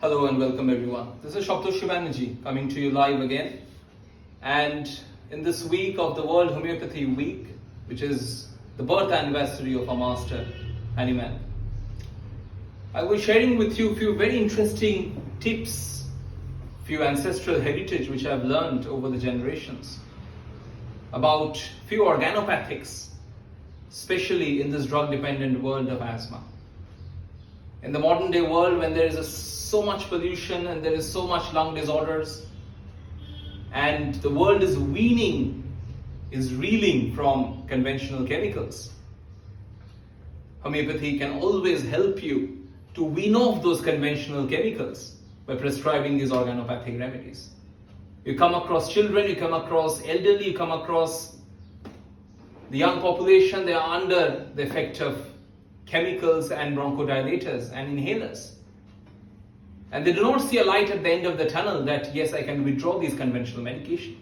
Hello and welcome everyone. This is DR.SAPTARSHI coming to you live again. And in this week of the World Homeopathy Week, which is the birth anniversary of our master, Amyl, I was sharing with you a few very interesting tips, few ancestral heritage which I've learned over the generations about few organopathics, especially in this drug-dependent world of asthma. In the modern day world, when there is so much pollution and there is so much lung disorders, and the world is reeling from conventional chemicals, homeopathy can always help you to wean off those conventional chemicals by prescribing these organopathic remedies. You come across children, you come across elderly, you come across the young population, they are under the effect of chemicals and bronchodilators and inhalers. And they do not see a light at the end of the tunnel that, yes, I can withdraw these conventional medication.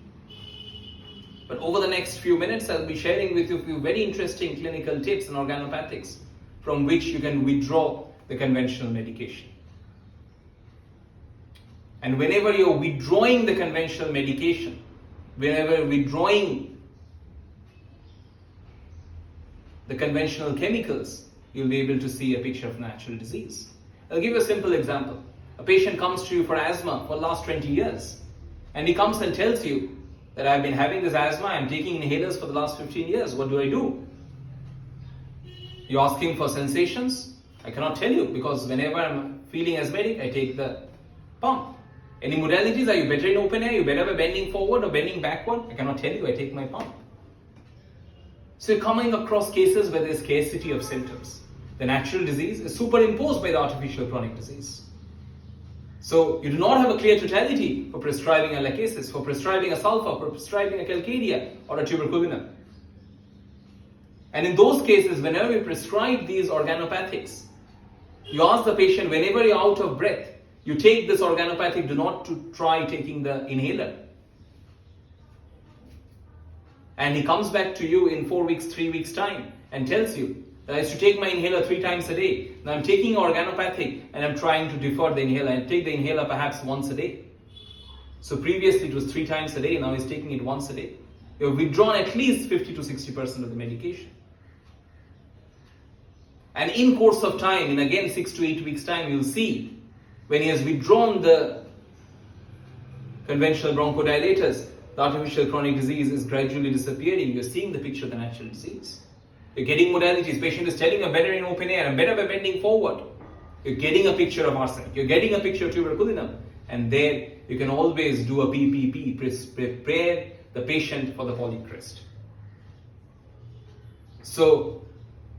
But over the next few minutes, I'll be sharing with you a few very interesting clinical tips in organopathics from which you can withdraw the conventional medication. And whenever you're withdrawing the conventional medication, whenever you're withdrawing the conventional chemicals, you'll be able to see a picture of natural disease. I'll give you a simple example. A patient comes to you for asthma for the last 20 years, and he comes and tells you that I've been having this asthma, I'm taking inhalers for the last 15 years, what do I do? You ask him for sensations. I cannot tell you, because whenever I'm feeling asthmatic, I take the pump. Any modalities? Are you better in open air? Are you better by bending forward or bending backward? I cannot tell you, I take my pump. So you're coming across cases where there's scarcity of symptoms. The natural disease is superimposed by the artificial chronic disease. So you do not have a clear totality for prescribing a lachesis, for prescribing a sulfur, for prescribing a calcaria or a tuberculinum. And in those cases, whenever you prescribe these organopathics, you ask the patient, whenever you're out of breath, you take this organopathic, do not to try taking the inhaler. And he comes back to you in 4 weeks, 3 weeks time and tells you that I used to take my inhaler 3 times a day. Now I'm taking organopathic and I'm trying to defer the inhaler and take the inhaler perhaps once a day. So previously it was 3 times a day, now he's taking it once a day. You've withdrawn at least 50 to 60% of the medication. And in course of time, in again 6 to 8 weeks time, you'll see when he has withdrawn the conventional bronchodilators, the artificial chronic disease is gradually disappearing. You're seeing the picture of the natural disease. You're getting modalities. Patient is telling you better in open air, I'm better by bending forward. You're getting a picture of arsenic. You're getting a picture of tuberculinum. And there you can always do a PPP, prepare the patient for the polycrest. So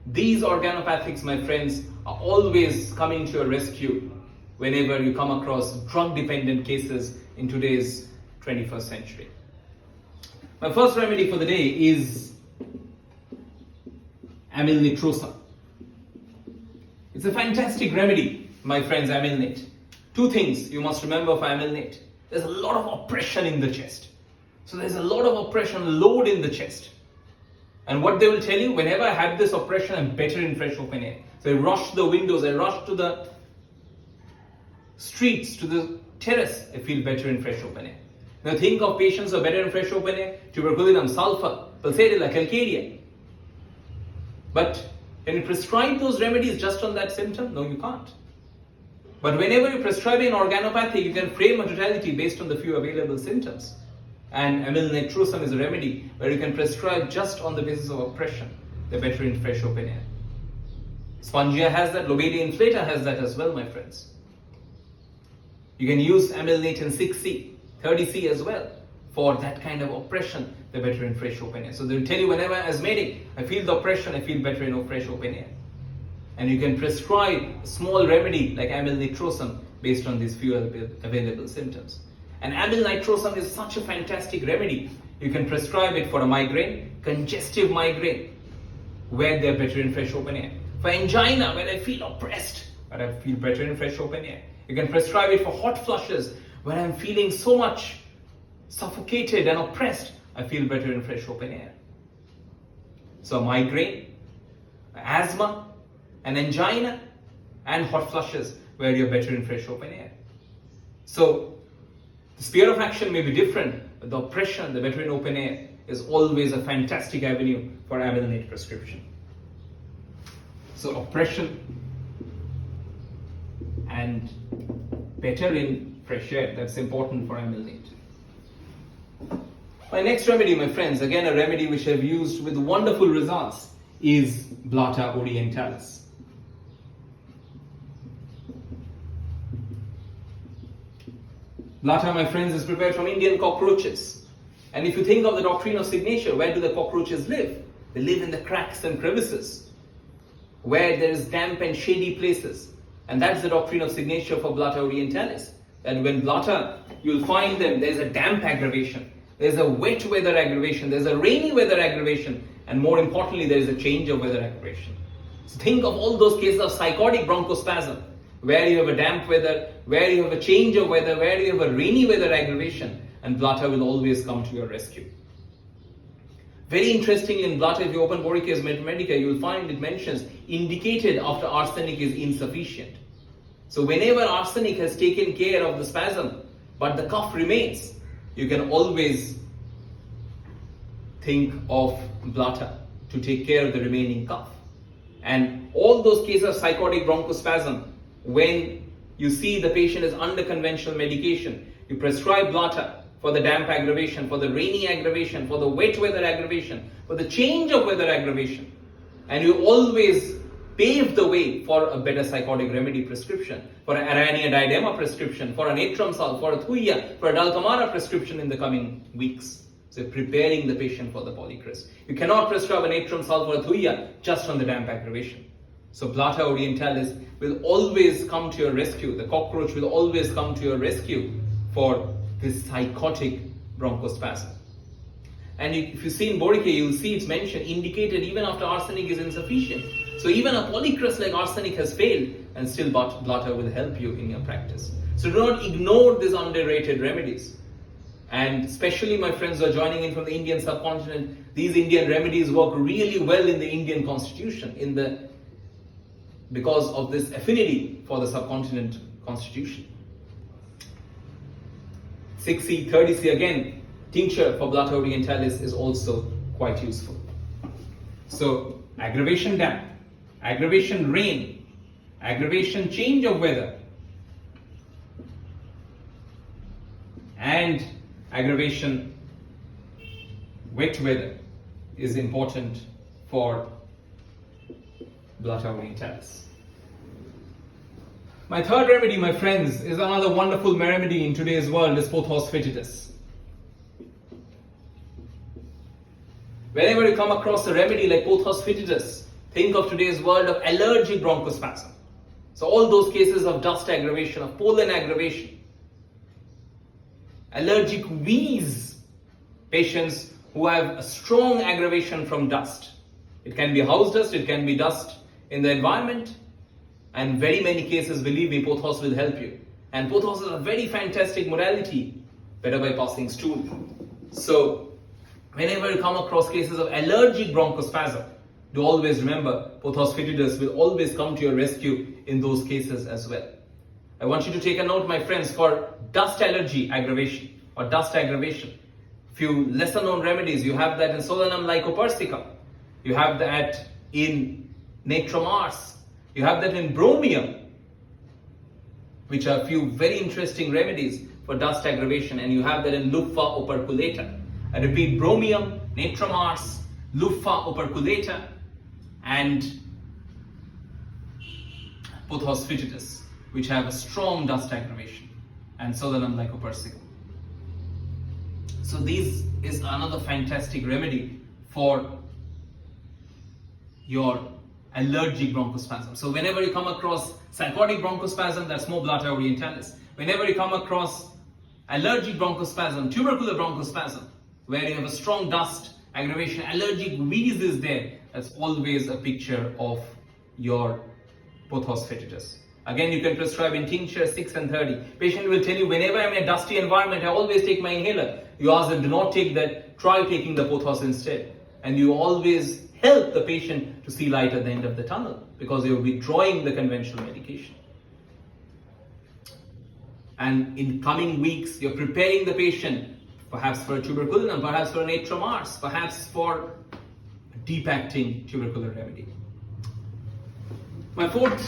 these organopathics, my friends, are always coming to your rescue whenever you come across drug-dependent cases in today's 21st century. My first remedy for the day is Amyl nitrosum. It's a fantastic remedy, my friends, Amyl nit. 2 things you must remember for Amyl nit. There's a lot of oppression in the chest. So there's a lot of oppression, load in the chest. And what they will tell you, whenever I had this oppression, I'm better in fresh open air. So I rush to the windows, I rush to the streets, to the terrace, I feel better in fresh open air. Now think of patients who are better in fresh open air, tuberculinum, sulfur, pulsatilla, calcaria. But can you prescribe those remedies just on that symptom? No, you can't. But whenever you're prescribing an organopathy, you can frame a totality based on the few available symptoms. And Amyl nitrosum is a remedy where you can prescribe just on the basis of oppression. They're better in fresh open air. Spongia has that, Lobelia inflata has that as well, my friends. You can use Amyl nit in 6C, 30C as well. For that kind of oppression, they're better in fresh open air. So they'll tell you whenever I'm asthmatic, I feel the oppression, I feel better in fresh open air. And you can prescribe a small remedy like Amyl nitrosum based on these few available symptoms. And Amyl nitrosum is such a fantastic remedy. You can prescribe it for a migraine, congestive migraine, where they're better in fresh open air. For angina, where I feel oppressed, but I feel better in fresh open air. You can prescribe it for hot flushes, where I'm feeling so much suffocated and oppressed, I feel better in fresh open air. So migraine, asthma, and angina, and hot flushes where you're better in fresh open air. So the sphere of action may be different, but the oppression, the better in open air, is always a fantastic avenue for amylonate prescription. So oppression and better in fresh air, that's important for amylonate. My next remedy, my friends, again a remedy which I've used with wonderful results, is Blatta orientalis. Blatta, my friends, is prepared from Indian cockroaches. And if you think of the doctrine of signature, where do the cockroaches live? They live in the cracks and crevices, where there is damp and shady places. And that's the doctrine of signature for Blatta orientalis. And when Blatta, you'll find them, there's a damp aggravation, there's a wet weather aggravation, there's a rainy weather aggravation, and more importantly, there is a change of weather aggravation. So think of all those cases of psychotic bronchospasm, where you have a damp weather, where you have a change of weather, where you have a rainy weather aggravation, and Blatta will always come to your rescue. Very interestingly, in Blatta, if you open Borica's Medica, you will find it mentions indicated after arsenic is insufficient. So whenever arsenic has taken care of the spasm, but the cough remains, you can always think of Blatta to take care of the remaining cough. And all those cases of psychotic bronchospasm, when you see the patient is under conventional medication, you prescribe Blatta for the damp aggravation, for the rainy aggravation, for the wet weather aggravation, for the change of weather aggravation. And you always pave the way for a better psychotic remedy prescription, for an Arania diadema prescription, for an Nitrosum, for a Thuya, for a Dalcamara prescription in the coming weeks. So preparing the patient for the polycris. You cannot prescribe a Nitrosum for a Thuya just on the damp aggravation. So Blatta orientalis will always come to your rescue. The cockroach will always come to your rescue for this psychotic bronchospasm. And if you see in Borica, you will see it's mentioned, indicated even after arsenic is insufficient. So even a polycris like arsenic has failed, and still Blatta will help you in your practice. So do not ignore these underrated remedies. And especially my friends who are joining in from the Indian subcontinent, these Indian remedies work really well in the Indian constitution, because of this affinity for the subcontinent constitution. 6C, 30C again, tincture for Blatta orientalis is also quite useful. So aggravation damp, aggravation rain, aggravation change of weather, and aggravation wet weather is important for Blatta orientalis. My third remedy, my friends, is another wonderful remedy in today's world, is Pothos foetidus. Whenever you come across a remedy like Pothos foetidus, think of today's world of allergic bronchospasm. So all those cases of dust aggravation, of pollen aggravation, allergic wheeze, patients who have a strong aggravation from dust. It can be house dust, it can be dust in the environment, and very many cases, believe me, Pothos will help you. And Pothos is a very fantastic modality, better by passing stool. So whenever you come across cases of allergic bronchospasm, do always remember Pothos foetidus will always come to your rescue in those cases as well. I want you to take a note, my friends, for dust allergy aggravation or dust aggravation. Few lesser known remedies, you have that in Solanum lycopersicum, you have that in Nitromars, you have that in Bromium, which are few very interesting remedies for dust aggravation, and you have that in Lupha operculata. I repeat, Bromium, Nitromars, Lupha operculata, and Pothos foetidus, which have a strong dust aggravation, and Solanum lycopersicum. So this is another fantastic remedy for your allergic bronchospasm. So whenever you come across psychotic bronchospasm, that's more Blatta orientalis. Whenever you come across allergic bronchospasm, tubercular bronchospasm, where you have a strong dust aggravation, allergic wheeze is there, that's always a picture of your Pothos foetidus. Again, you can prescribe in tincture 6 and 30. Patient will tell you, whenever I'm in a dusty environment, I always take my inhaler. You ask them, do not take that, try taking the Pothos instead. And you always help the patient to see light at the end of the tunnel, because you're withdrawing the conventional medication. and in coming weeks you're preparing the patient perhaps for a tuberculinum, perhaps for an atrial Mars, perhaps for a deep-acting tubercular remedy. My fourth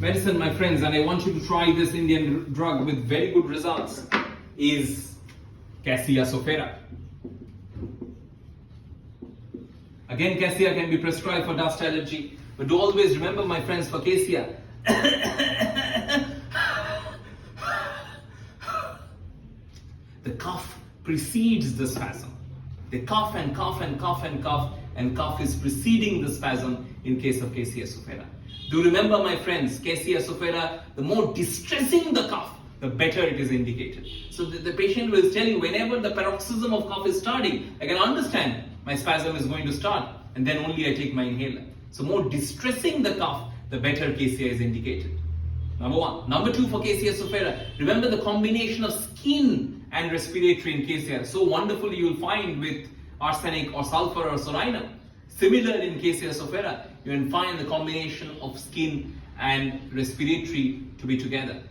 medicine, my friends, and I want you to try this Indian drug with very good results, is Cassia sophera. Again, Cassia can be prescribed for dust allergy, but do always remember, my friends, for Cassia, the cough precedes the spasm. They cough and cough and cough and cough, and cough is preceding the spasm in case of Cassia sophera. Do remember, my friends, Cassia sophera, the more distressing the cough, the better it is indicated. So the patient will tell you, whenever the paroxysm of cough is starting, I can understand my spasm is going to start, and then only I take my inhaler. So more distressing the cough, the better Cassia is indicated. Number one. Number two, for Cassia sophera, remember the combination of skin and respiratory in Cassia. So wonderfully you will find with arsenic or sulfur or sorinum. Similar in Cassia sophera, you will find the combination of skin and respiratory to be together.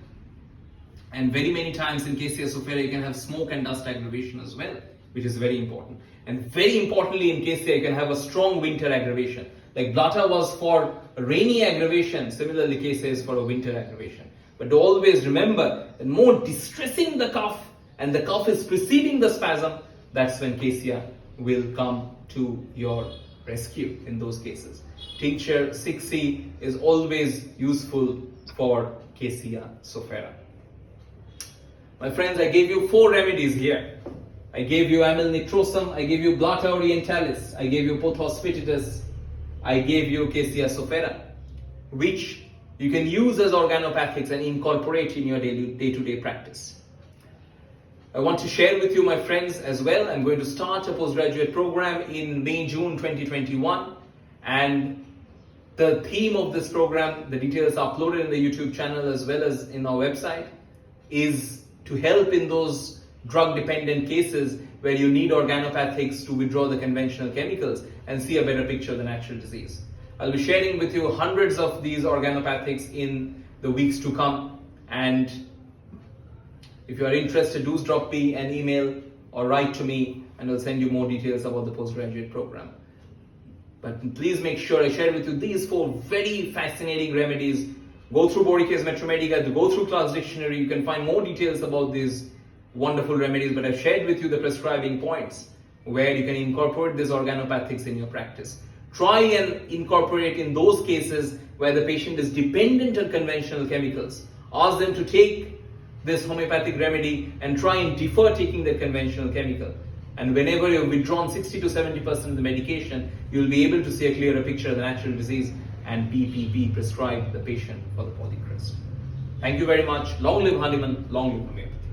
And very many times in Cassia sophera you can have smoke and dust aggravation as well, which is very important. And very importantly in Cassia you can have a strong winter aggravation. Like Blatta was for rainy aggravation, similarly Cassia is for a winter aggravation. But always remember that more distressing the cough, and the cough is preceding the spasm, that's when Cassia will come to your rescue in those cases. Tincture 6C is always useful for Cassia sophera. My friends, I gave you 4 remedies here. I gave you Amyl nitrosum, I gave you Blatta orientalis, I gave you Pothos foetidus, I gave you Cassia sophera, which you can use as organopathics and incorporate in your day-to-day practice. I want to share with you, my friends, as well, I'm going to start a postgraduate program in May-June 2021, and the theme of this program, the details are uploaded in the YouTube channel as well as in our website, is to help in those drug-dependent cases where you need organopathics to withdraw the conventional chemicals and see a better picture of the natural disease. I'll be sharing with you hundreds of these organopathics in the weeks to come, and if you are interested, do drop me an email or write to me and I'll send you more details about the postgraduate program. But please make sure I share with you these 4 very fascinating remedies. Go through Boricase Metromedica, go through Clark's Dictionary, you can find more details about these wonderful remedies, but I've shared with you the prescribing points where you can incorporate these organopathics in your practice. Try and incorporate in those cases where the patient is dependent on conventional chemicals. Ask them to take this homeopathic remedy and try and defer taking the conventional chemical. And whenever you've withdrawn 60 to 70% of the medication, you'll be able to see a clearer picture of the natural disease and prescribe the patient for the polycrest. Thank you very much. Long live Hanuman, long live homeopathy.